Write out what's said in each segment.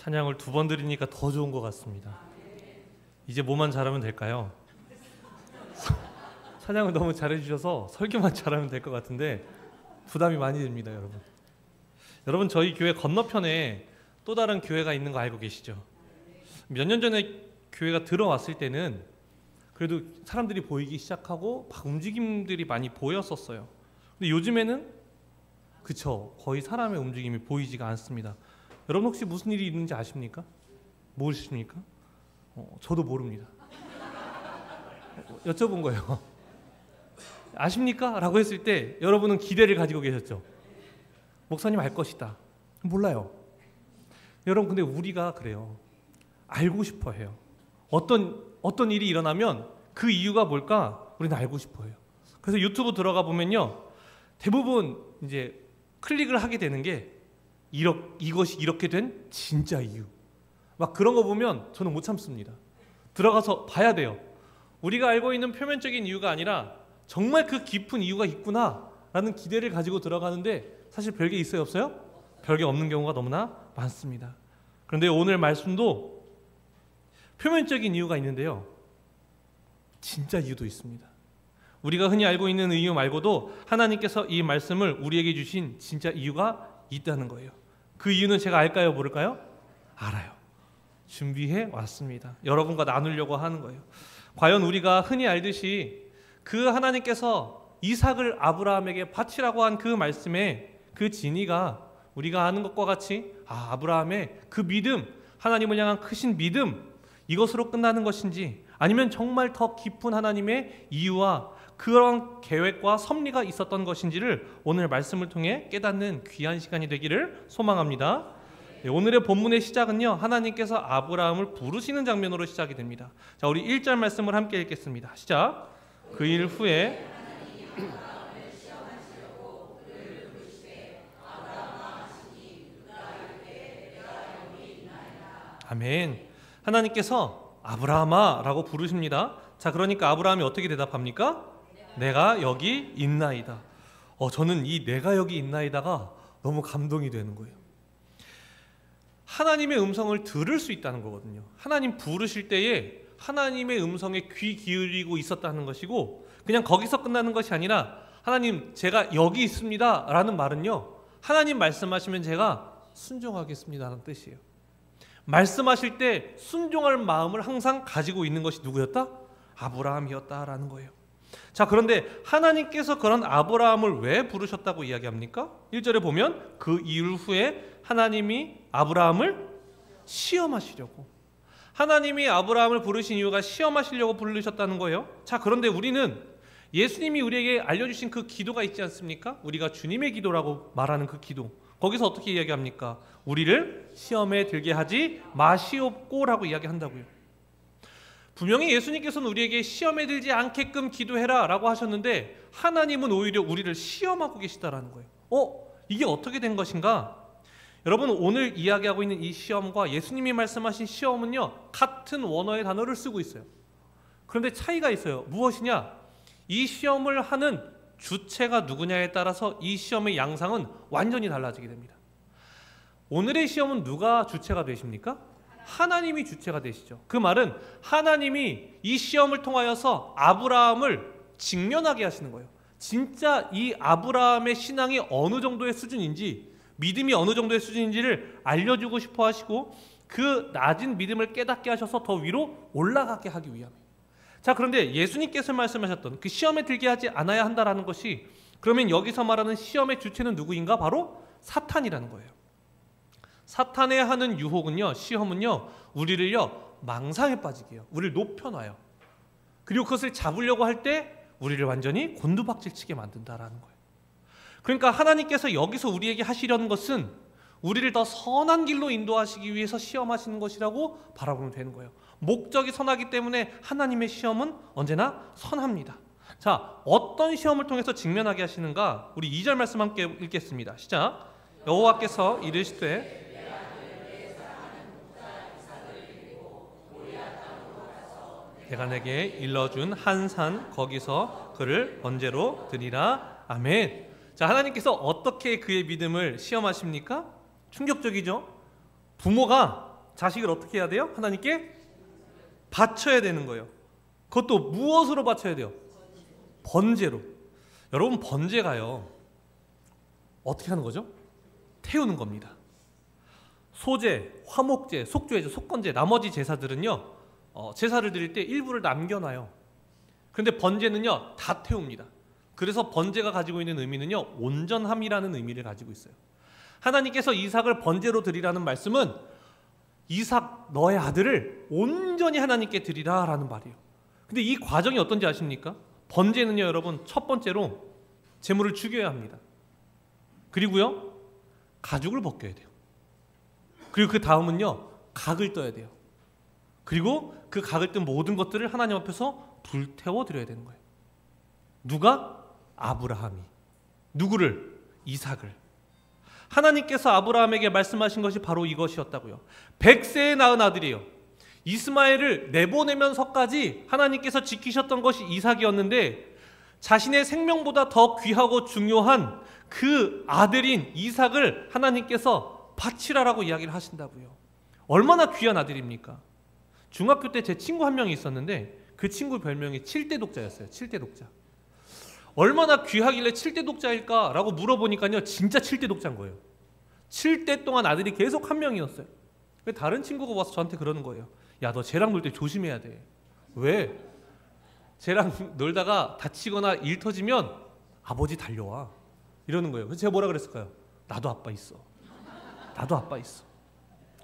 찬양을 2번 드리니까 더 좋은 것 같습니다. 이제 뭐만 잘하면 될까요? 찬양을 너무 잘해주셔서 설교만 잘하면 될 것 같은데 부담이 많이 됩니다, 여러분. 여러분, 저희 교회 건너편에 또 다른 교회가 있는 거 알고 계시죠? 몇 년 전에 교회가 들어왔을 때는 그래도 사람들이 보이기 시작하고 막 움직임들이 많이 보였었어요. 근데 요즘에는 그쵸, 거의 사람의 움직임이 보이지가 않습니다. 여러분 혹시 무슨 일이 있는지 아십니까? 모르십니까? 저도 모릅니다. 여쭤본 거예요. 아십니까? 라고 했을 때 여러분은 기대를 가지고 계셨죠. 목사님 알 것이다. 몰라요. 여러분, 근데 우리가 그래요. 알고 싶어 해요. 어떤 일이 일어나면 그 이유가 뭘까? 우리는 알고 싶어 해요. 그래서 유튜브 들어가 보면요, 대부분 이제 클릭을 하게 되는 게 이것이 이렇게 된 진짜 이유, 막 그런 거 보면 저는 못 참습니다. 들어가서 봐야 돼요. 우리가 알고 있는 표면적인 이유가 아니라 정말 그 깊은 이유가 있구나 라는 기대를 가지고 들어가는데 사실 별게 있어요, 없어요? 별게 없는 경우가 너무나 많습니다. 그런데 오늘 말씀도 표면적인 이유가 있는데요, 진짜 이유도 있습니다. 우리가 흔히 알고 있는 이유 말고도 하나님께서 이 말씀을 우리에게 주신 진짜 이유가 있다는 거예요. 그 이유는 제가 알까요, 모를까요? 알아요. 준비해 왔습니다. 여러분과 나누려고 하는 거예요. 과연 우리가 흔히 알듯이 그 하나님께서 이삭을 아브라함에게 바치라고 한 그 말씀의 그 진의가 우리가 아는 것과 같이 아브라함의 그 믿음, 하나님을 향한 크신 믿음, 이것으로 끝나는 것인지 아니면 정말 더 깊은 하나님의 이유와 그런 계획과 섭리가 있었던 것인지를 오늘 말씀을 통해 깨닫는 귀한 시간이 되기를 소망합니다. 오늘의 본문의 시작은요, 하나님께서 아브라함을 부르시는 장면으로 시작이 됩니다. 자, 우리 1절 말씀을 함께 읽겠습니다. 시작. 그 일 후에 아멘. 하나님께서 아브라함아 라고 부르십니다. 자, 그러니까 아브라함이 어떻게 대답합니까? 내가 여기 있나이다. 저는 이 내가 여기 있나이다가 너무 감동이 되는 거예요. 하나님의 음성을 들을 수 있다는 거거든요. 하나님 부르실 때에 하나님의 음성에 귀 기울이고 있었다는 것이고, 그냥 거기서 끝나는 것이 아니라 하나님 제가 여기 있습니다 라는 말은요, 하나님 말씀하시면 제가 순종하겠습니다 라는 뜻이에요. 말씀하실 때 순종할 마음을 항상 가지고 있는 것이 누구였다? 아브라함이었다라는 거예요. 자, 그런데 하나님께서 그런 아브라함을 왜 부르셨다고 이야기합니까? 1절에 보면 그 일 후에 하나님이 아브라함을 시험하시려고, 하나님이 아브라함을 부르신 이유가 시험하시려고 부르셨다는 거예요. 자, 그런데 우리는 예수님이 우리에게 알려주신 그 기도가 있지 않습니까? 우리가 주님의 기도라고 말하는 그 기도, 거기서 어떻게 이야기합니까? 우리를 시험에 들게 하지 마시옵고라고 이야기한다고요. 분명히 예수님께서는 우리에게 시험에 들지 않게끔 기도해라 라고 하셨는데 하나님은 오히려 우리를 시험하고 계시다라는 거예요. 이게 어떻게 된 것인가? 여러분, 오늘 이야기하고 있는 이 시험과 예수님이 말씀하신 시험은요, 같은 원어의 단어를 쓰고 있어요. 그런데 차이가 있어요. 무엇이냐? 이 시험을 하는 주체가 누구냐에 따라서 이 시험의 양상은 완전히 달라지게 됩니다. 오늘의 시험은 누가 주체가 되십니까? 하나님이 주체가 되시죠. 그 말은 하나님이 이 시험을 통하여서 아브라함을 직면하게 하시는 거예요. 진짜 이 아브라함의 신앙이 어느 정도의 수준인지, 믿음이 어느 정도의 수준인지를 알려주고 싶어 하시고, 그 낮은 믿음을 깨닫게 하셔서 더 위로 올라가게 하기 위함이에요. 자, 그런데 예수님께서 말씀하셨던 그 시험에 들게 하지 않아야 한다라는 것이, 그러면 여기서 말하는 시험의 주체는 누구인가? 바로 사탄이라는 거예요. 사탄의 하는 유혹은요, 시험은요, 우리를요 망상에 빠지게 해요. 우리를 높여놔요. 그리고 그것을 잡으려고 할 때 우리를 완전히 곤두박질 치게 만든다라는 거예요. 그러니까 하나님께서 여기서 우리에게 하시려는 것은 우리를 더 선한 길로 인도하시기 위해서 시험하시는 것이라고 바라보면 되는 거예요. 목적이 선하기 때문에 하나님의 시험은 언제나 선합니다. 자, 어떤 시험을 통해서 직면하게 하시는가? 우리 2절 말씀 함께 읽겠습니다. 시작. 여호와께서 이르시되 내가 내게 일러준 한 산 거기서 그를 번제로 드리라. 아멘. 자, 하나님께서 어떻게 그의 믿음을 시험하십니까? 충격적이죠. 부모가 자식을 어떻게 해야 돼요? 하나님께 바쳐야 되는 거예요. 그것도 무엇으로 바쳐야 돼요? 번제로. 여러분, 번제가요 어떻게 하는 거죠? 태우는 겁니다. 소제, 화목제, 속죄제, 속건제, 나머지 제사들은요 제사를 드릴 때 일부를 남겨놔요. 그런데 번제는요 다 태웁니다. 그래서 번제가 가지고 있는 의미는요 온전함이라는 의미를 가지고 있어요. 하나님께서 이삭을 번제로 드리라는 말씀은 이삭 너의 아들을 온전히 하나님께 드리라 라는 말이에요. 근데 이 과정이 어떤지 아십니까? 번제는요 여러분, 첫 번째로 제물을 죽여야 합니다. 그리고요 가죽을 벗겨야 돼요. 그리고 그 다음은요 각을 떠야 돼요. 그리고 그 각을 뜬 모든 것들을 하나님 앞에서 불태워 드려야 되는 거예요. 누가? 아브라함이. 누구를? 이삭을. 하나님께서 아브라함에게 말씀하신 것이 바로 이것이었다고요. 100세에 낳은 아들이에요. 이스마엘을 내보내면서까지 하나님께서 지키셨던 것이 이삭이었는데 자신의 생명보다 더 귀하고 중요한 그 아들인 이삭을 하나님께서 바치라라고 이야기를 하신다고요. 얼마나 귀한 아들입니까? 중학교 때 제 친구 한 명이 있었는데 그 친구 별명이 7대 독자였어요. 7대 독자. 얼마나 귀하길래 7대 독자일까라고 물어보니까요 진짜 7대 독자인 거예요. 7대 동안 아들이 계속 한 명이었어요. 다른 친구가 와서 저한테 그러는 거예요. 야, 너 쟤랑 놀 때 조심해야 돼. 왜? 쟤랑 놀다가 다치거나 일 터지면 아버지 달려와. 이러는 거예요. 그래서 제가 뭐라 그랬을까요? 나도 아빠 있어. 나도 아빠 있어.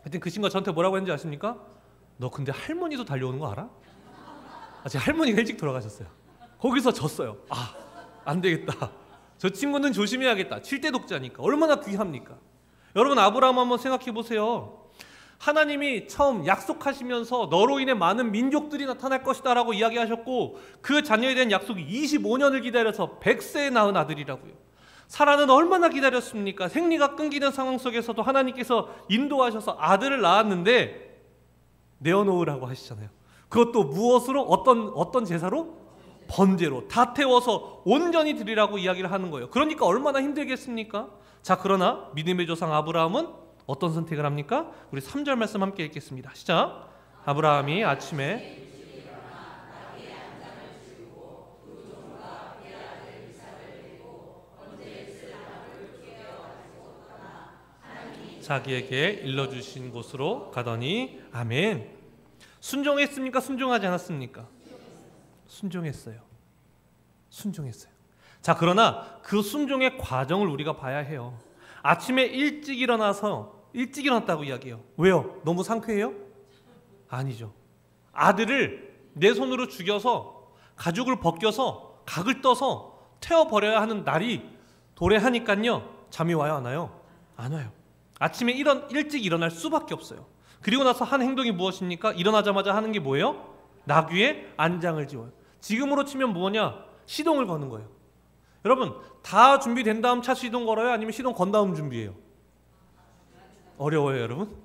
하여튼 그 친구가 저한테 뭐라고 했는지 아십니까? 너 근데 할머니도 달려오는 거 알아? 제 할머니가 일찍 돌아가셨어요. 거기서 졌어요. 안 되겠다. 저 친구는 조심해야겠다. 7대 독자니까. 얼마나 귀합니까? 여러분, 아브라함 한번 생각해 보세요. 하나님이 처음 약속하시면서 너로 인해 많은 민족들이 나타날 것이다 라고 이야기하셨고 그 자녀에 대한 약속이 25년을 기다려서 100세에 낳은 아들이라고요. 사라는 얼마나 기다렸습니까? 생리가 끊기는 상황 속에서도 하나님께서 인도하셔서 아들을 낳았는데 내어놓으라고 하시잖아요. 그것도 무엇으로? 어떤 제사로? 번제로 다 태워서 온전히 드리라고 이야기를 하는 거예요. 그러니까 얼마나 힘들겠습니까? 자, 그러나 믿음의 조상 아브라함은 어떤 선택을 합니까? 우리 3절 말씀 함께 읽겠습니다. 시작. 아브라함이 아침에 자기에게 일러주신 곳으로 가더니 아멘. 순종했습니까? 순종하지 않았습니까? 순종했어요. 순종했어요. 자, 그러나 그 순종의 과정을 우리가 봐야 해요. 아침에 일찍 일어났다고 이야기해요. 왜요? 너무 상쾌해요? 아니죠. 아들을 내 손으로 죽여서 가죽을 벗겨서 각을 떠서 태워버려야 하는 날이 도래하니까요. 잠이 와요? 안 와요? 안 와요. 아침에 일찍 일어날 수밖에 없어요. 그리고 나서 한 행동이 무엇입니까? 일어나자마자 하는 게 뭐예요? 나귀에 안장을 지워요. 지금으로 치면 뭐냐? 시동을 거는 거예요. 여러분, 다 준비된 다음 차 시동 걸어요? 아니면 시동 건 다음 준비해요? 어려워요, 여러분?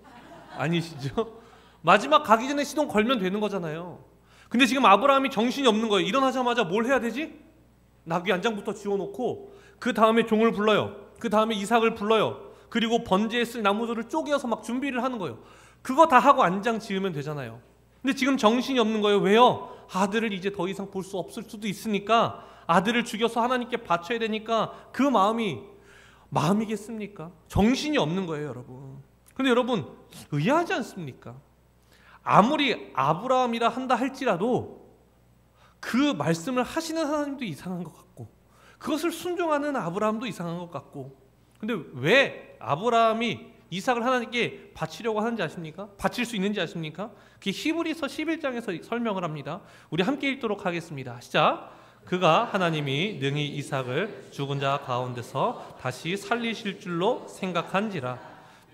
아니시죠? 마지막 가기 전에 시동 걸면 되는 거잖아요. 근데 지금 아브라함이 정신이 없는 거예요. 일어나자마자 뭘 해야 되지? 나귀 안장부터 지워놓고 그 다음에 종을 불러요. 그 다음에 이삭을 불러요. 그리고 번제에 쓸 나무들을 쪼개어서 막 준비를 하는 거예요. 그거 다 하고 안장 지으면 되잖아요. 근데 지금 정신이 없는 거예요. 왜요? 아들을 이제 더 이상 볼 수 없을 수도 있으니까 아들을 죽여서 하나님께 바쳐야 되니까 그 마음이겠습니까? 정신이 없는 거예요, 여러분. 근데 여러분, 의아하지 않습니까? 아무리 아브라함이라 한다 할지라도 그 말씀을 하시는 하나님도 이상한 것 같고 그것을 순종하는 아브라함도 이상한 것 같고, 근데 왜 아브라함이 이삭을 하나님께 바치려고 하는지 아십니까? 바칠 수 있는지 아십니까? 그게 히브리서 11장에서 설명을 합니다. 우리 함께 읽도록 하겠습니다. 시작. 그가 하나님이 능히 이삭을 죽은 자 가운데서 다시 살리실 줄로 생각한지라.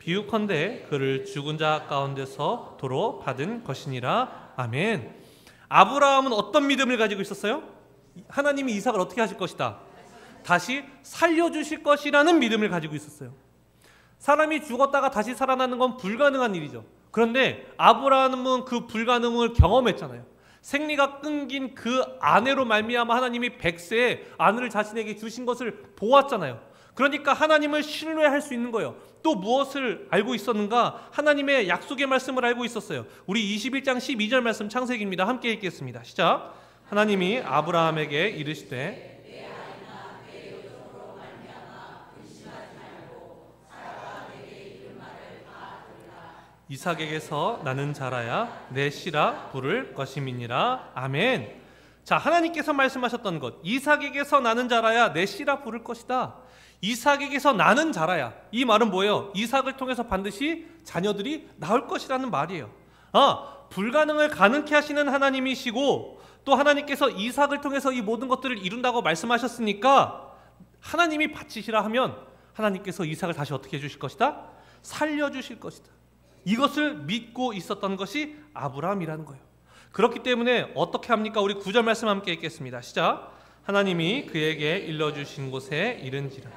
비유컨대 그를 죽은 자 가운데서 도로 받은 것이니라. 아멘. 아브라함은 어떤 믿음을 가지고 있었어요? 하나님이 이삭을 어떻게 하실 것이다? 다시 살려주실 것이라는 믿음을 가지고 있었어요. 사람이 죽었다가 다시 살아나는 건 불가능한 일이죠. 그런데 아브라함은 그 불가능을 경험했잖아요. 생리가 끊긴 그 아내로 말미암아 하나님이 100세에 아내를 자신에게 주신 것을 보았잖아요. 그러니까 하나님을 신뢰할 수 있는 거예요. 또 무엇을 알고 있었는가? 하나님의 약속의 말씀을 알고 있었어요. 우리 21장 12절 말씀 창세기입니다. 함께 읽겠습니다. 시작. 하나님이 아브라함에게 이르시되 이삭에게서 나는 자라야 내 씨라 부를 것임이니라. 아멘. 자, 하나님께서 말씀하셨던 것, 이삭에게서 나는 자라야 내 씨라 부를 것이다. 이삭에게서 나는 자라야, 이 말은 뭐예요? 이삭을 통해서 반드시 자녀들이 나올 것이라는 말이에요. 불가능을 가능케 하시는 하나님이시고 또 하나님께서 이삭을 통해서 이 모든 것들을 이룬다고 말씀하셨으니까 하나님이 바치시라 하면 하나님께서 이삭을 다시 어떻게 해주실 것이다? 살려주실 것이다. 이것을 믿고 있었던 것이 아브라함이라는 거예요. 그렇기 때문에 어떻게 합니까? 우리 9절 말씀 함께 읽겠습니다. 시작. 하나님이 그에게 일러주신 곳에 이른지라.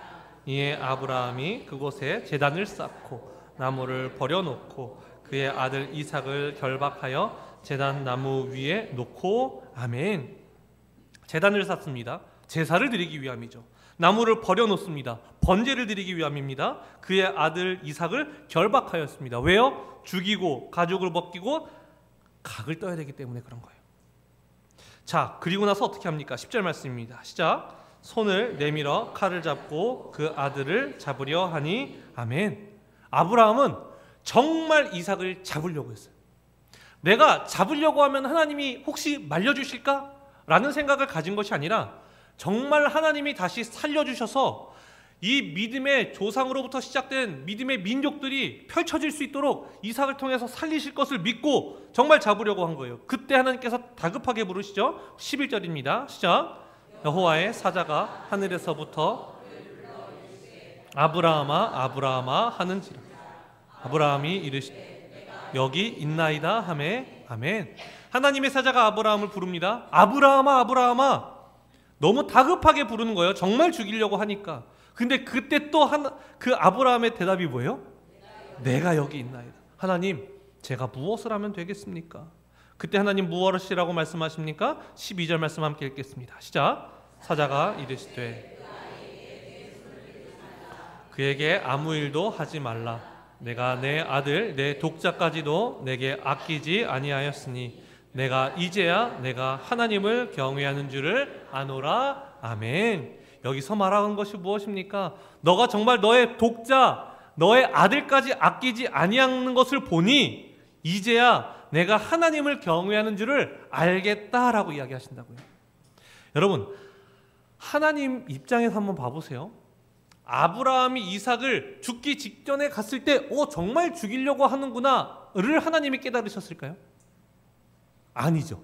이에 아브라함이 그곳에 제단을 쌓고 나무를 버려놓고 그의 아들 이삭을 결박하여 제단 나무 위에 놓고. 아멘. 제단을 쌓습니다. 제사를 드리기 위함이죠. 나무를 버려놓습니다. 번제를 드리기 위함입니다. 그의 아들 이삭을 결박하였습니다. 왜요? 죽이고 가죽을 벗기고 각을 떠야 되기 때문에 그런 거예요. 자, 그리고 나서 어떻게 합니까? 10절 말씀입니다. 시작. 손을 내밀어 칼을 잡고 그 아들을 잡으려 하니. 아멘. 아브라함은 정말 이삭을 잡으려고 했어요. 내가 잡으려고 하면 하나님이 혹시 말려주실까? 라는 생각을 가진 것이 아니라 정말 하나님이 다시 살려주셔서 이 믿음의 조상으로부터 시작된 믿음의 민족들이 펼쳐질 수 있도록 이삭을 통해서 살리실 것을 믿고 정말 잡으려고 한 거예요. 그때 하나님께서 다급하게 부르시죠. 11절입니다. 시작. 여호와의 사자가 하늘에서부터 아브라함아 아브라함아 하는지라. 아브라함이 이르시되 여기 있나이다 하매. 아멘. 하나님의 사자가 아브라함을 부릅니다. 아브라함아 아브라함아. 너무 다급하게 부르는 거예요. 정말 죽이려고 하니까. 근데 그때 또 그 아브라함의 대답이 뭐예요? 내가 여기 있나이다. 하나님, 제가 무엇을 하면 되겠습니까? 그때 하나님 무엇이라고 말씀하십니까? 12절 말씀 함께 읽겠습니다. 시작. 사자가 이르시되 그에게 아무 일도 하지 말라. 내가 내 아들 내 독자까지도 내게 아끼지 아니하였으니 내가 이제야 내가 하나님을 경외하는 줄을 아노라. 아멘. 여기서 말하는 것이 무엇입니까? 너가 정말 너의 독자, 너의 아들까지 아끼지 아니하는 것을 보니 이제야 내가 하나님을 경외하는 줄을 알겠다라고 이야기하신다고요. 여러분, 하나님 입장에서 한번 봐보세요. 아브라함이 이삭을 죽기 직전에 갔을 때 정말 죽이려고 하는구나를 하나님이 깨달으셨을까요? 아니죠.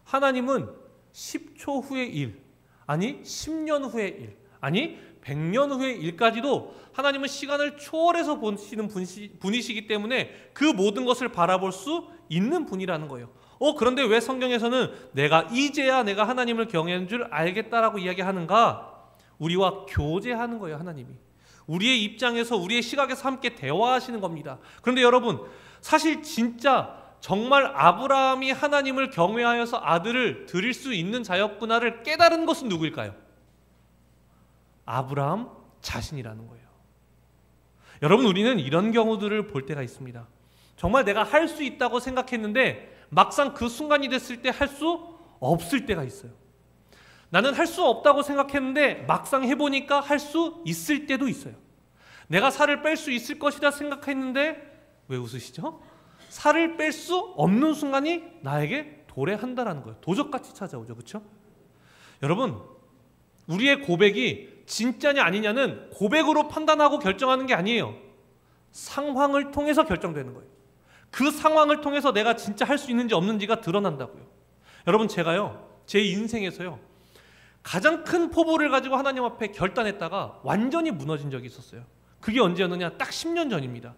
하나님은 10초 후의 일, 아니 10년 후의 일, 아니 100년 후의 일까지도 하나님은 시간을 초월해서 보시는 분이시기 때문에 그 모든 것을 바라볼 수 있는 분이라는 거예요. 그런데 왜 성경에서는 이제야 내가 하나님을 경외하는 줄 알겠다라고 이야기하는가? 우리와 교제하는 거예요. 하나님이 우리의 입장에서 우리의 시각에서 함께 대화하시는 겁니다. 그런데 여러분, 사실 진짜 정말 아브라함이 하나님을 경외하여서 아들을 드릴 수 있는 자였구나를 깨달은 것은 누구일까요? 아브라함 자신이라는 거예요. 여러분, 우리는 이런 경우들을 볼 때가 있습니다. 정말 내가 할 수 있다고 생각했는데 막상 그 순간이 됐을 때 할 수 없을 때가 있어요. 나는 할 수 없다고 생각했는데 막상 해보니까 할 수 있을 때도 있어요. 내가 살을 뺄 수 있을 것이다 생각했는데, 왜 웃으시죠? 살을 뺄 수 없는 순간이 나에게 도래한다라는 거예요. 도적같이 찾아오죠. 그렇죠? 여러분, 우리의 고백이 진짜냐 아니냐는 고백으로 판단하고 결정하는 게 아니에요. 상황을 통해서 결정되는 거예요. 그 상황을 통해서 내가 진짜 할 수 있는지 없는지가 드러난다고요. 여러분, 제가요, 제 인생에서요, 가장 큰 포부를 가지고 하나님 앞에 결단했다가 완전히 무너진 적이 있었어요. 그게 언제였느냐? 딱 10년 전입니다.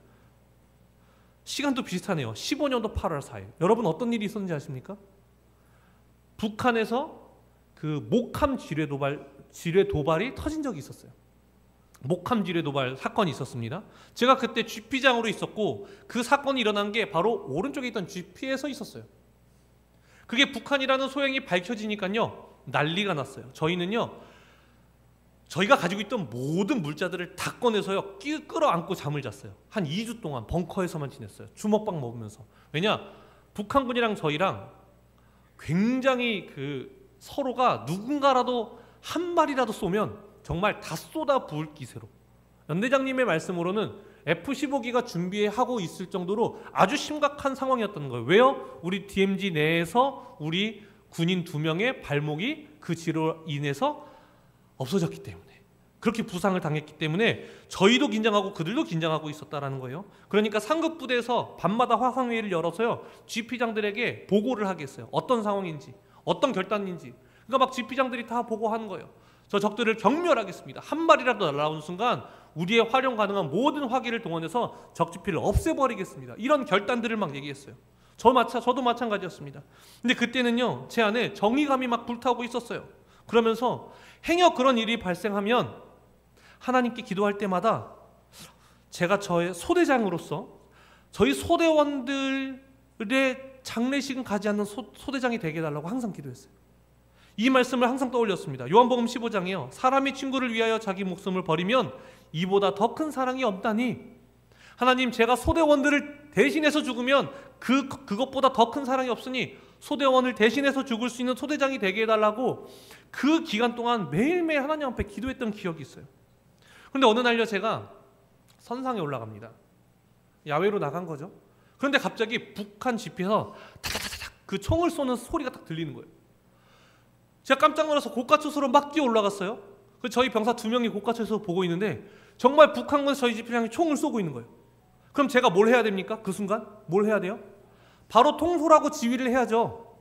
시간도 비슷하네요. 15년도 8월 4일. 여러분, 어떤 일이 있었는지 아십니까? 북한에서 그 목함 지뢰 도발이 터진 적이 있었어요. 목함 지뢰 도발 사건이 있었습니다. 제가 그때 GP장으로 있었고 그 사건이 일어난 게 바로 오른쪽에 있던 GP에 서 있었어요. 그게 북한이라는 소행이 밝혀지니까요, 난리가 났어요. 저희는요, 저희가 가지고 있던 모든 물자들을 다 꺼내서요 끌어안고 잠을 잤어요. 한 2주 동안 벙커에서만 지냈어요. 주먹밥 먹으면서. 왜냐? 북한군이랑 저희랑 굉장히 서로가 누군가라도 한 발이라도 쏘면 정말 다 쏟아 부을 기세로, 연대장님의 말씀으로는 F-15기가 준비하고 있을 정도로 아주 심각한 상황이었다는 거예요. 왜요? 우리 DMZ 내에서 우리 군인 2명의 발목이 그 지로 인해서 없어졌기 때문에, 그렇게 부상을 당했기 때문에 저희도 긴장하고 그들도 긴장하고 있었다라는 거예요. 그러니까 상급 부대에서 밤마다 화상회의를 열어서요 GP장들에게 보고를 하겠어요. 어떤 상황인지, 어떤 결단인지. 그러니까 막 GP장들이 다 보고하는 거예요. 저 적들을 경멸하겠습니다. 한 발이라도 날아오는 순간 우리의 활용 가능한 모든 화기를 동원해서 적 GP를 없애버리겠습니다. 이런 결단들을 막 얘기했어요. 저도 마찬가지였습니다. 근데 그때는요 제 안에 정의감이 막 불타오고 있었어요. 그러면서 행여 그런 일이 발생하면 하나님께 기도할 때마다 제가 저의 소대장으로서 저희 소대원들의 장례식은 가지 않는 소대장이 되게 해달라고 항상 기도했어요. 이 말씀을 항상 떠올렸습니다. 요한복음 15장이요. 사람이 친구를 위하여 자기 목숨을 버리면 이보다 더 큰 사랑이 없다니. 하나님, 제가 소대원들을 대신해서 죽으면 그것보다 더 큰 사랑이 없으니 소대원을 대신해서 죽을 수 있는 소대장이 되게 해달라고 그 기간 동안 매일매일 하나님 앞에 기도했던 기억이 있어요. 그런데 어느 날요 제가 선상에 올라갑니다. 야외로 나간 거죠. 그런데 갑자기 북한 GP에서 타타타닥 그 총을 쏘는 소리가 딱 들리는 거예요. 제가 깜짝 놀라서 고가초소로 막 뛰어 올라갔어요. 저희 병사 2명이 고가초소에서 보고 있는데 정말 북한군에서 저희 GP를 향해 총을 쏘고 있는 거예요. 그럼 제가 뭘 해야 됩니까? 그 순간 뭘 해야 돼요? 바로 통솔하고 지휘를 해야죠.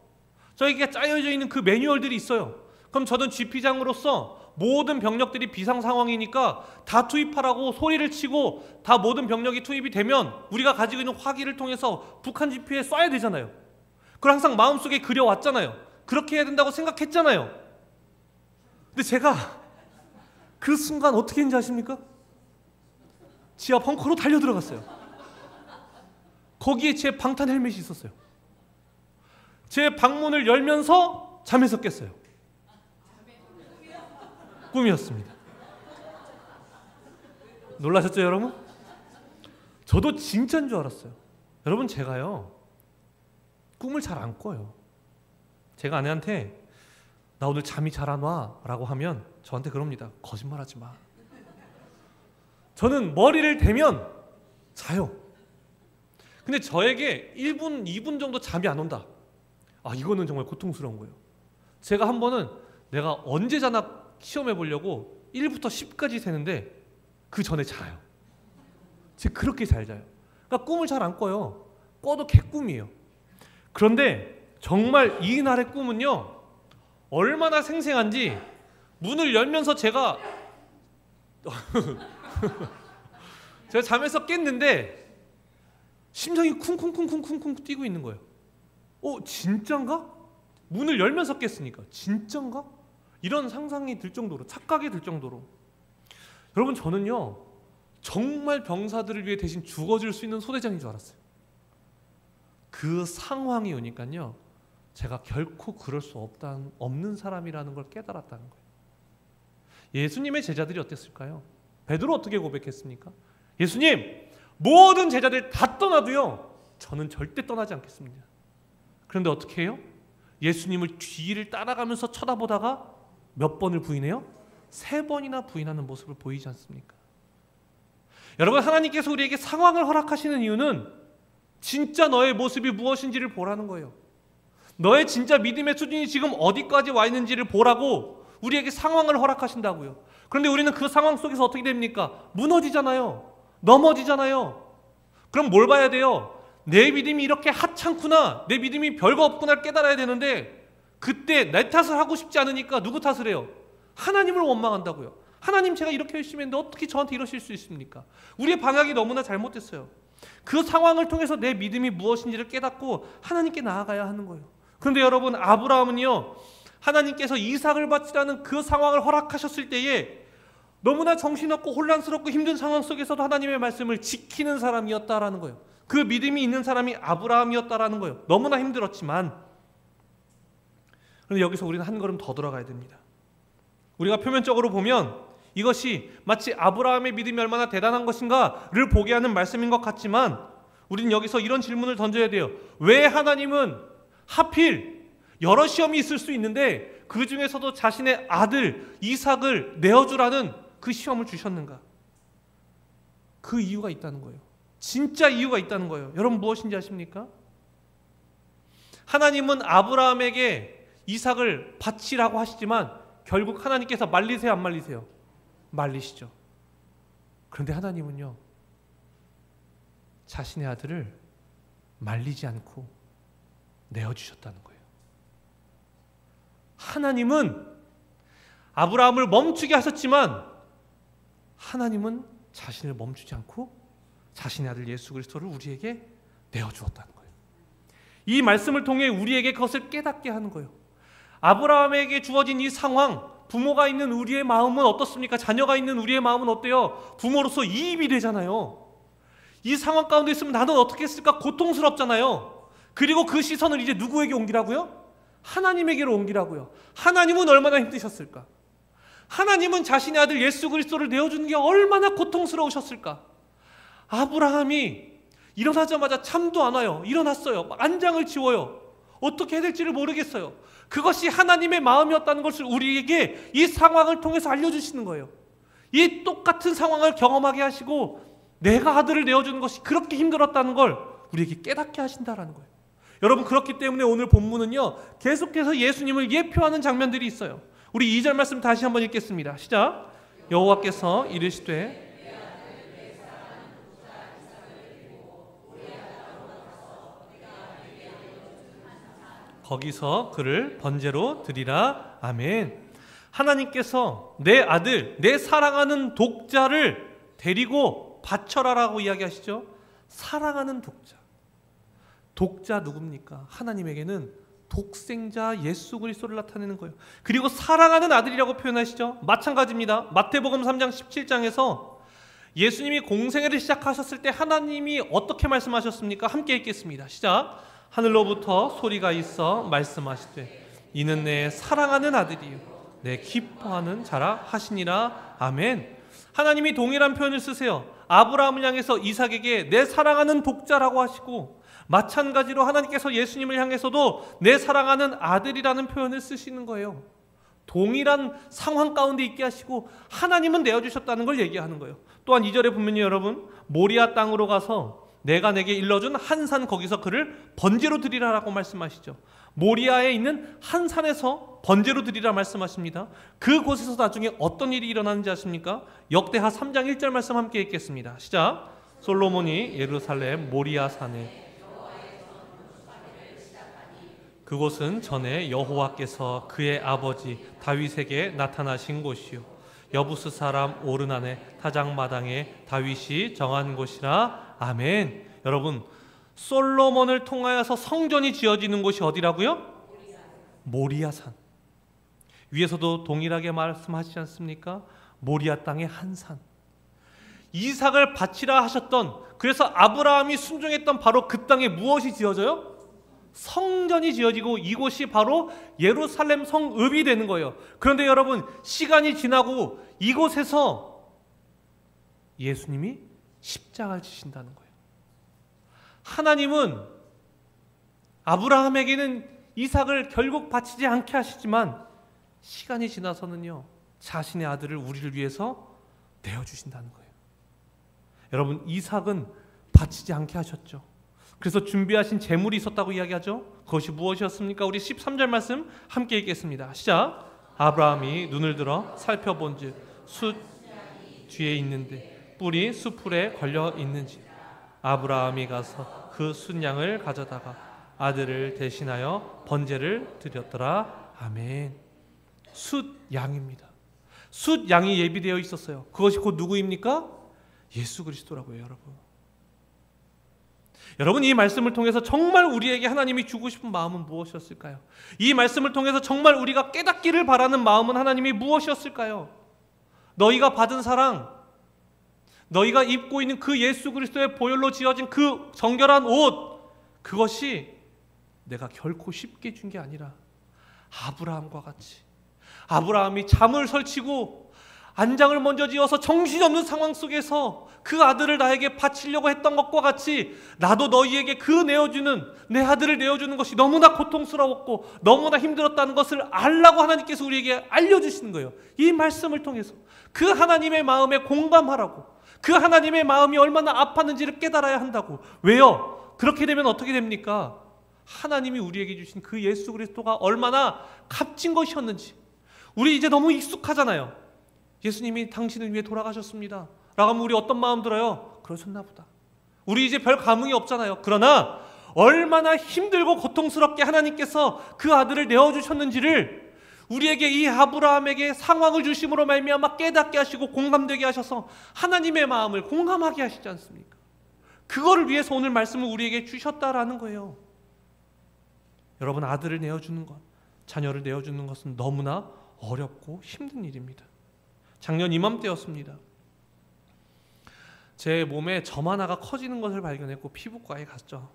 저에게 짜여져 있는 그 매뉴얼들이 있어요. 그럼 저는 GP장으로서 모든 병력들이 비상 상황이니까 다 투입하라고 소리를 치고 다 모든 병력이 투입이 되면 우리가 가지고 있는 화기를 통해서 북한 GP에 쏴야 되잖아요. 그걸 항상 마음속에 그려왔잖아요. 그렇게 해야 된다고 생각했잖아요. 근데 제가 그 순간 어떻게 했는지 아십니까? 지하 벙커로 달려 들어갔어요. 거기에 제 방탄 헬멧이 있었어요. 제 방문을 열면서 잠에서 깼어요. 꿈이었습니다. 놀라셨죠, 여러분? 저도 진짜인 줄 알았어요. 여러분, 제가요 꿈을 잘 안 꿔요. 제가 아내한테 나 오늘 잠이 잘 안 와 라고 하면 저한테 그럽니다. 거짓말하지 마. 저는 머리를 대면 자요. 근데 저에게 1분, 2분 정도 잠이 안 온다. 아, 이거는 정말 고통스러운 거예요. 제가 한 번은 내가 언제 자나 시험해 보려고 1부터 10까지 세는데 그 전에 자요. 제가 그렇게 잘 자요. 그러니까 꿈을 잘 안 꿔요. 꿔도 개꿈이에요. 그런데 정말 이날의 꿈은요 얼마나 생생한지 문을 열면서 제가 잠에서 깼는데 심장이 쿵쿵쿵쿵쿵쿵 뛰고 있는 거예요. 진짠가? 문을 열면서 깼으니까 진짠가? 이런 상상이 들 정도로, 착각이 들 정도로. 여러분, 저는요 정말 병사들을 위해 대신 죽어줄 수 있는 소대장인 줄 알았어요. 그 상황이 오니까요 제가 결코 그럴 수 없는 사람이라는 걸 깨달았다는 거예요. 예수님의 제자들이 어땠을까요? 베드로 어떻게 고백했습니까? 예수님, 모든 제자들 다 떠나도요 저는 절대 떠나지 않겠습니다. 그런데 어떻게 해요? 예수님을 뒤를 따라가면서 쳐다보다가 몇 번을 부인해요? 3번이나 부인하는 모습을 보이지 않습니까? 여러분, 하나님께서 우리에게 상황을 허락하시는 이유는 진짜 너의 모습이 무엇인지를 보라는 거예요. 너의 진짜 믿음의 수준이 지금 어디까지 와 있는지를 보라고 우리에게 상황을 허락하신다고요. 그런데 우리는 그 상황 속에서 어떻게 됩니까? 무너지잖아요. 넘어지잖아요. 그럼 뭘 봐야 돼요? 내 믿음이 이렇게 하찮구나, 내 믿음이 별거 없구나를 깨달아야 되는데 그때 내 탓을 하고 싶지 않으니까 누구 탓을 해요? 하나님을 원망한다고요. 하나님, 제가 이렇게 열심히 했는데 어떻게 저한테 이러실 수 있습니까? 우리의 방향이 너무나 잘못됐어요. 그 상황을 통해서 내 믿음이 무엇인지를 깨닫고 하나님께 나아가야 하는 거예요. 그런데 여러분, 아브라함은요 하나님께서 이삭을 바치라는 그 상황을 허락하셨을 때에 너무나 정신없고 혼란스럽고 힘든 상황 속에서도 하나님의 말씀을 지키는 사람이었다라는 거예요. 그 믿음이 있는 사람이 아브라함이었다라는 거예요. 너무나 힘들었지만. 그런데 여기서 우리는 한 걸음 더 들어가야 됩니다. 우리가 표면적으로 보면 이것이 마치 아브라함의 믿음이 얼마나 대단한 것인가를 보게 하는 말씀인 것 같지만 우리는 여기서 이런 질문을 던져야 돼요. 왜 하나님은 하필 여러 시험이 있을 수 있는데 그 중에서도 자신의 아들 이삭을 내어주라는 그 시험을 주셨는가? 그 이유가 있다는 거예요. 진짜 이유가 있다는 거예요. 여러분 무엇인지 아십니까? 하나님은 아브라함에게 이삭을 바치라고 하시지만 결국 하나님께서 말리세요, 안 말리세요? 말리시죠. 그런데 하나님은요, 자신의 아들을 말리지 않고 내어주셨다는 거예요. 하나님은 아브라함을 멈추게 하셨지만 하나님은 자신을 멈추지 않고 자신의 아들 예수 그리스도를 우리에게 내어주었다는 거예요. 이 말씀을 통해 우리에게 그것을 깨닫게 하는 거예요. 아브라함에게 주어진 이 상황, 부모가 있는 우리의 마음은 어떻습니까? 자녀가 있는 우리의 마음은 어때요? 부모로서 이입이 되잖아요. 이 상황 가운데 있으면 나는 어떻게 했을까? 고통스럽잖아요. 그리고 그 시선을 이제 누구에게 옮기라고요? 하나님에게로 옮기라고요. 하나님은 얼마나 힘드셨을까? 하나님은 자신의 아들 예수 그리스도를 내어주는 게 얼마나 고통스러우셨을까? 아브라함이 일어나자마자 잠도 안 와요. 일어났어요. 안장을 치워요. 어떻게 해야 될지를 모르겠어요. 그것이 하나님의 마음이었다는 것을 우리에게 이 상황을 통해서 알려주시는 거예요. 이 똑같은 상황을 경험하게 하시고 내가 아들을 내어주는 것이 그렇게 힘들었다는 걸 우리에게 깨닫게 하신다는 거예요. 여러분, 그렇기 때문에 오늘 본문은요, 계속해서 예수님을 예표하는 장면들이 있어요. 우리 2절 말씀 다시 한번 읽겠습니다. 시작. 여호와께서 이르시되 거기서 그를 번제로 드리라. 아멘. 하나님께서 내 아들, 내 사랑하는 독자를 데리고 바쳐라라고 이야기하시죠. 사랑하는 독자. 독자 누굽니까? 하나님에게는 독생자 예수 그리스도를 나타내는 거예요. 그리고 사랑하는 아들이라고 표현하시죠. 마찬가지입니다. 마태복음 3장 17장에서 예수님이 공생애를 시작하셨을 때 하나님이 어떻게 말씀하셨습니까? 함께 읽겠습니다. 시작. 하늘로부터 소리가 있어 말씀하시되 이는 내 사랑하는 아들이요 내 기뻐하는 자라 하시니라. 아멘. 하나님이 동일한 표현을 쓰세요. 아브라함을 향해서 이삭에게 내 사랑하는 독자라고 하시고, 마찬가지로 하나님께서 예수님을 향해서도 내 사랑하는 아들이라는 표현을 쓰시는 거예요. 동일한 상황 가운데 있게 하시고 하나님은 내어주셨다는 걸 얘기하는 거예요. 또한 2절에 보면요, 여러분, 모리아 땅으로 가서 내가 내게 일러준 한 산 거기서 그를 번제로 드리라라고 말씀하시죠. 모리아에 있는 한 산에서 번제로 드리라 말씀하십니다. 그곳에서 나중에 어떤 일이 일어나는지 아십니까? 역대하 3장 1절 말씀 함께 읽겠습니다. 시작. 솔로몬이 예루살렘 모리아 산에 그곳은 전에 여호와께서 그의 아버지 다윗에게 나타나신 곳이요 여부스 사람 오르난의 타작마당에 다윗이 정한 곳이라. 아멘. 여러분, 솔로몬을 통하여서 성전이 지어지는 곳이 어디라고요? 모리아산. 위에서도 동일하게 말씀하시지 않습니까? 모리아 땅의 한 산. 이삭을 바치라 하셨던, 그래서 아브라함이 순종했던 바로 그 땅에 무엇이 지어져요? 성전이 지어지고 이곳이 바로 예루살렘 성읍이 되는 거예요. 그런데 여러분, 시간이 지나고 이곳에서 예수님이 십자가를 지신다는 거예요. 하나님은 아브라함에게는 이삭을 결국 바치지 않게 하시지만 시간이 지나서는요, 자신의 아들을 우리를 위해서 내어주신다는 거예요. 여러분, 이삭은 바치지 않게 하셨죠. 그래서 준비하신 제물이 있었다고 이야기하죠. 그것이 무엇이었습니까? 우리 13절 말씀 함께 읽겠습니다. 시작. 아브라함이 눈을 들어 살펴본즉 숫 뒤에 있는데 뿔이 숫풀에 걸려 있는지 아브라함이 가서 그 숫양을 가져다가 아들을 대신하여 번제를 드렸더라. 아멘. 숫양입니다. 숫양이 예비되어 있었어요. 그것이 곧 누구입니까? 예수 그리스도라고요, 여러분. 여러분, 이 말씀을 통해서 정말 우리에게 하나님이 주고 싶은 마음은 무엇이었을까요? 이 말씀을 통해서 정말 우리가 깨닫기를 바라는 마음은 하나님이 무엇이었을까요? 너희가 받은 사랑, 너희가 입고 있는 그 예수 그리스도의 보혈로 지어진 그 정결한 옷, 그것이 내가 결코 쉽게 준 게 아니라 아브라함과 같이, 아브라함이 잠을 설치고 안장을 먼저 지어서 정신없는 상황 속에서 그 아들을 나에게 바치려고 했던 것과 같이 나도 너희에게 내 아들을 내어주는 것이 너무나 고통스러웠고 너무나 힘들었다는 것을 알라고 하나님께서 우리에게 알려주시는 거예요. 이 말씀을 통해서 그 하나님의 마음에 공감하라고, 그 하나님의 마음이 얼마나 아팠는지를 깨달아야 한다고. 왜요? 그렇게 되면 어떻게 됩니까? 하나님이 우리에게 주신 그 예수 그리스도가 얼마나 값진 것이었는지. 우리 이제 너무 익숙하잖아요. 예수님이 당신을 위해 돌아가셨습니다 라고 하면 우리 어떤 마음 들어요? 그러셨나 보다. 우리 이제 별 감흥이 없잖아요. 그러나 얼마나 힘들고 고통스럽게 하나님께서 그 아들을 내어주셨는지를 우리에게 이 아브라함에게 상황을 주심으로 말미암아 깨닫게 하시고 공감되게 하셔서 하나님의 마음을 공감하게 하시지 않습니까? 그거를 위해서 오늘 말씀을 우리에게 주셨다라는 거예요. 여러분, 아들을 내어주는 것, 자녀를 내어주는 것은 너무나 어렵고 힘든 일입니다. 작년 이맘때였습니다. 제 몸에 점 하나가 커지는 것을 발견했고 피부과에 갔죠.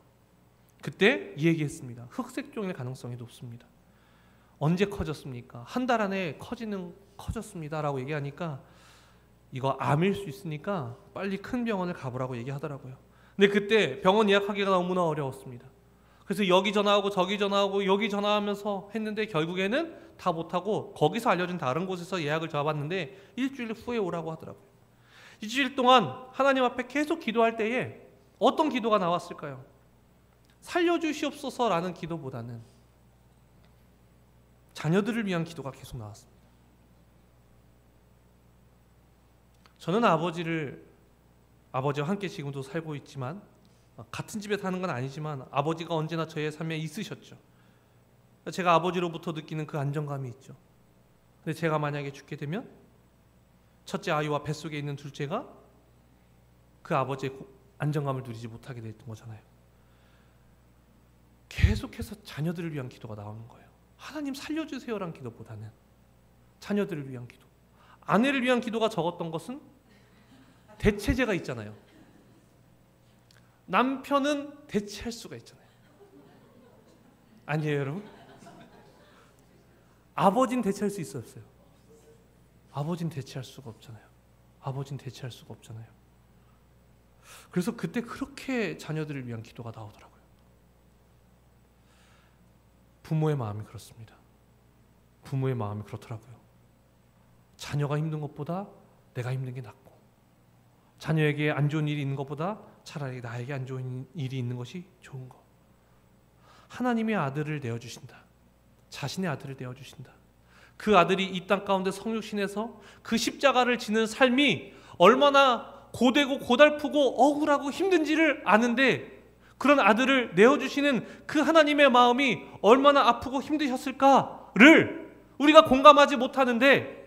그때 이 얘기했습니다. 흑색종일 가능성이 높습니다. 언제 커졌습니까? 한 달 안에 커졌습니다 라고 얘기하니까 이거 암일 수 있으니까 빨리 큰 병원을 가보라고 얘기하더라고요. 근데 그때 병원 예약하기가 너무나 어려웠습니다. 그래서 여기 전화하고 저기 전화하고 여기 전화하면서 했는데 결국에는 다 못하고 거기서 알려준 다른 곳에서 예약을 잡았는데 일주일 후에 오라고 하더라고요. 일주일 동안 하나님 앞에 계속 기도할 때에 어떤 기도가 나왔을까요? 살려주시옵소서라는 기도보다는 자녀들을 위한 기도가 계속 나왔습니다. 저는 아버지와 함께 지금도 살고 있지만 같은 집에 사는 건 아니지만 아버지가 언제나 저의 삶에 있으셨죠. 제가 아버지로부터 느끼는 그 안정감이 있죠. 근데 제가 만약에 죽게 되면 첫째 아이와 뱃속에 있는 둘째가 그 아버지의 안정감을 누리지 못하게 됐던 거잖아요. 계속해서 자녀들을 위한 기도가 나오는 거예요. 하나님 살려주세요란 기도보다는 자녀들을 위한 기도. 아내를 위한 기도가 적었던 것은 대체제가 있잖아요. 남편은 대체할 수가 있잖아요. 아니에요, 여러분? 아버지는 대체할 수 있었어요. 아버지는 대체할 수가 없잖아요. 아버지는 대체할 수가 없잖아요. 그래서 그때 그렇게 자녀들을 위한 기도가 나오더라고요. 부모의 마음이 그렇습니다. 부모의 마음이 그렇더라고요. 자녀가 힘든 것보다 내가 힘든 게 낫고, 자녀에게 안 좋은 일이 있는 것보다 차라리 나에게 안 좋은 일이 있는 것이 좋은 것. 하나님의 아들을 내어주신다. 자신의 아들을 내어주신다. 그 아들이 이 땅 가운데 성육신해서 그 십자가를 지는 삶이 얼마나 고되고 고달프고 억울하고 힘든지를 아는데, 그런 아들을 내어주시는 그 하나님의 마음이 얼마나 아프고 힘드셨을까를 우리가 공감하지 못하는데,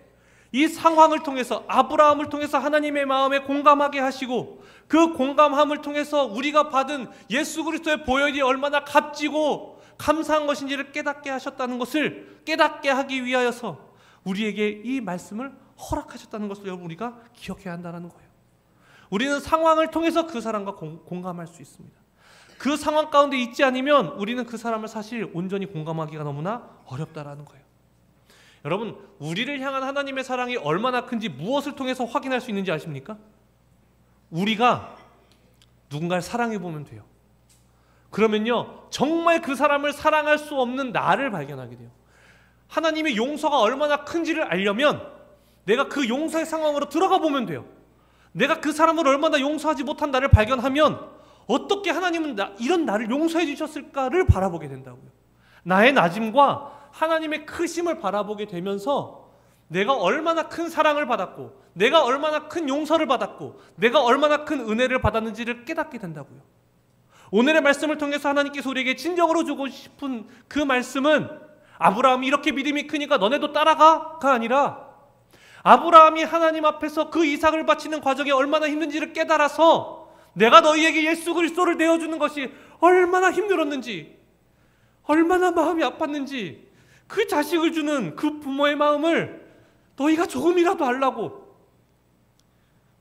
이 상황을 통해서 아브라함을 통해서 하나님의 마음에 공감하게 하시고, 그 공감함을 통해서 우리가 받은 예수 그리스도의 보혈이 얼마나 값지고 감사한 것인지를 깨닫게 하셨다는 것을 깨닫게 하기 위하여서 우리에게 이 말씀을 허락하셨다는 것을 여러분 우리가 기억해야 한다는 거예요. 우리는 상황을 통해서 그 사람과 공감할 수 있습니다. 그 상황 가운데 있지 않으면 우리는 그 사람을 사실 온전히 공감하기가 너무나 어렵다라는 거예요. 여러분, 우리를 향한 하나님의 사랑이 얼마나 큰지 무엇을 통해서 확인할 수 있는지 아십니까? 우리가 누군가를 사랑해 보면 돼요. 그러면요, 정말 그 사람을 사랑할 수 없는 나를 발견하게 돼요. 하나님의 용서가 얼마나 큰지를 알려면 내가 그 용서의 상황으로 들어가 보면 돼요. 내가 그 사람을 얼마나 용서하지 못한 나를 발견하면 어떻게 하나님은 이런 나를 용서해 주셨을까를 바라보게 된다고요. 나의 낮음과 하나님의 크심을 바라보게 되면서 내가 얼마나 큰 사랑을 받았고, 내가 얼마나 큰 용서를 받았고, 내가 얼마나 큰 은혜를 받았는지를 깨닫게 된다고요. 오늘의 말씀을 통해서 하나님께서 우리에게 진정으로 주고 싶은 그 말씀은 아브라함이 이렇게 믿음이 크니까 너네도 따라가가 아니라, 아브라함이 하나님 앞에서 그 이삭을 바치는 과정이 얼마나 힘든지를 깨달아서 내가 너희에게 예수 그리스도를 내어주는 것이 얼마나 힘들었는지, 얼마나 마음이 아팠는지, 그 자식을 주는 그 부모의 마음을 너희가 조금이라도 알라고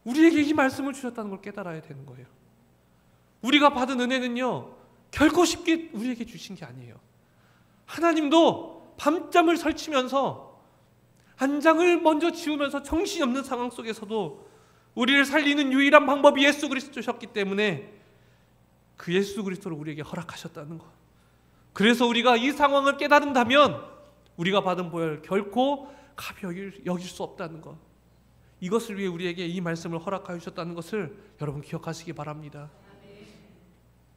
우리에게 이 말씀을 주셨다는 걸 깨달아야 되는 거예요. 우리가 받은 은혜는요, 결코 쉽게 우리에게 주신 게 아니에요. 하나님도 밤잠을 설치면서 안장을 먼저 지우면서 정신이 없는 상황 속에서도 우리를 살리는 유일한 방법이 예수 그리스도셨기 때문에 그 예수 그리스도를 우리에게 허락하셨다는 것. 그래서 우리가 이 상황을 깨달은다면 우리가 받은 보혈 결코 가벼이 여길 수 없다는 것. 이것을 위해 우리에게 이 말씀을 허락하여 주셨다는 것을 여러분 기억하시기 바랍니다.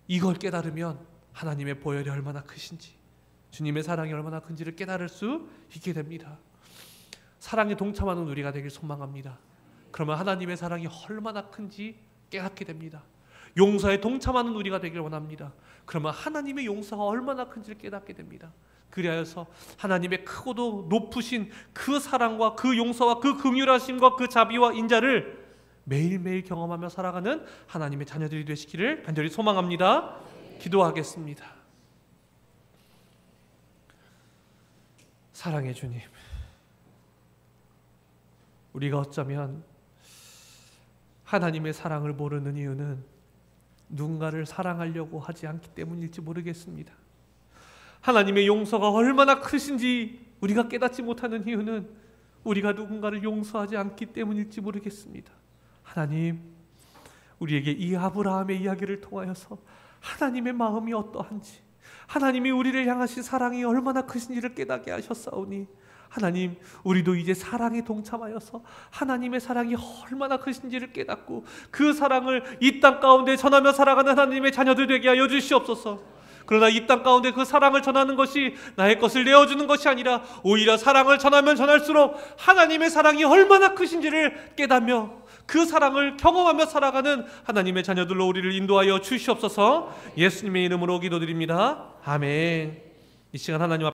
이걸 깨달으면 하나님의 보혈이 얼마나 크신지, 주님의 사랑이 얼마나 큰지를 깨달을 수 있게 됩니다. 사랑에 동참하는 우리가 되길 소망합니다. 그러면 하나님의 사랑이 얼마나 큰지 깨닫게 됩니다. 용서에 동참하는 우리가 되길 원합니다. 그러면 하나님의 용서가 얼마나 큰지를 깨닫게 됩니다. 그리하여서 하나님의 크고도 높으신 그 사랑과 그 용서와 그 긍휼하심과 그 자비와 인자를 매일매일 경험하며 살아가는 하나님의 자녀들이 되시기를 간절히 소망합니다. 기도하겠습니다. 사랑의 주님, 우리가 어쩌면 하나님의 사랑을 모르는 이유는 누군가를 사랑하려고 하지 않기 때문일지 모르겠습니다. 하나님의 용서가 얼마나 크신지 우리가 깨닫지 못하는 이유는 우리가 누군가를 용서하지 않기 때문일지 모르겠습니다. 하나님, 우리에게 이 아브라함의 이야기를 통하여서 하나님의 마음이 어떠한지, 하나님이 우리를 향하신 사랑이 얼마나 크신지를 깨닫게 하셨사오니 하나님, 우리도 이제 사랑에 동참하여서 하나님의 사랑이 얼마나 크신지를 깨닫고 그 사랑을 이 땅 가운데 전하며 살아가는 하나님의 자녀들 되게 하여 주시옵소서. 그러나 이 땅 가운데 그 사랑을 전하는 것이 나의 것을 내어주는 것이 아니라 오히려 사랑을 전하면 전할수록 하나님의 사랑이 얼마나 크신지를 깨닫며 그 사랑을 경험하며 살아가는 하나님의 자녀들로 우리를 인도하여 주시옵소서. 예수님의 이름으로 기도드립니다. 아멘. 이 시간 하나님 앞에